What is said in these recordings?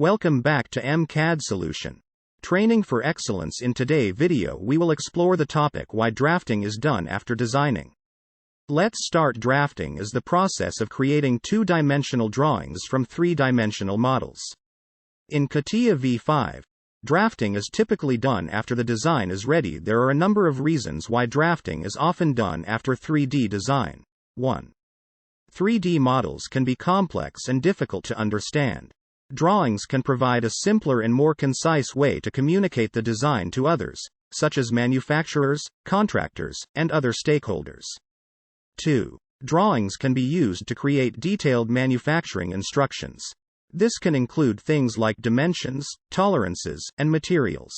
Welcome back to mcad Solution. Training for Excellence. In today's video we will explore the topic why drafting is done after designing. Let's start. Drafting is the process of creating two-dimensional drawings from three-dimensional models. In CATIA V5, drafting is typically done after the design is ready. There are a number of reasons why drafting is often done after 3D design. 1. 3D models can be complex and difficult to understand. Drawings can provide a simpler and more concise way to communicate the design to others, such as manufacturers, contractors, and other stakeholders. 2. Drawings can be used to create detailed manufacturing instructions. This can include things like dimensions, tolerances, and materials.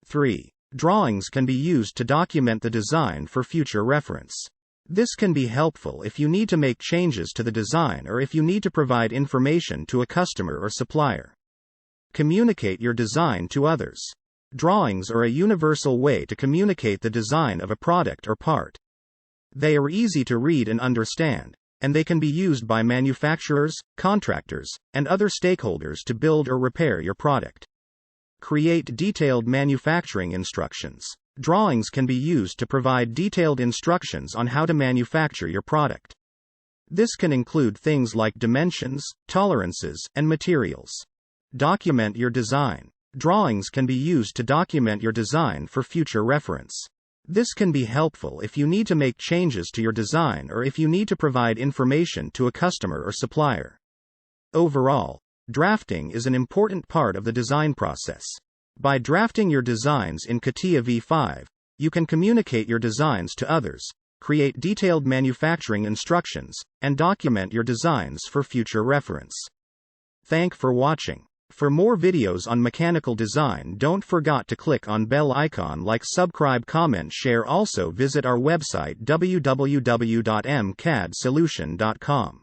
3. Drawings can be used to document the design for future reference. This can be helpful if you need to make changes to the design or if you need to provide information to a customer or supplier. Communicate your design to others. Drawings are a universal way to communicate the design of a product or part. They are easy to read and understand, and they can be used by manufacturers, contractors, and other stakeholders to build or repair your product. Create detailed manufacturing instructions. Drawings can be used to provide detailed instructions on how to manufacture your product. This can include things like dimensions, tolerances, and materials. Document your design. Drawings can be used to document your design for future reference. This can be helpful if you need to make changes to your design or if you need to provide information to a customer or supplier. Overall, drafting is an important part of the design process. By drafting your designs in CATIA V5, you can communicate your designs to others, create detailed manufacturing instructions, and document your designs for future reference. Thank for watching. For more videos on mechanical design, don't forget to click on bell icon, like, subscribe, comment, share. Also visit our website www.mcadsolution.com.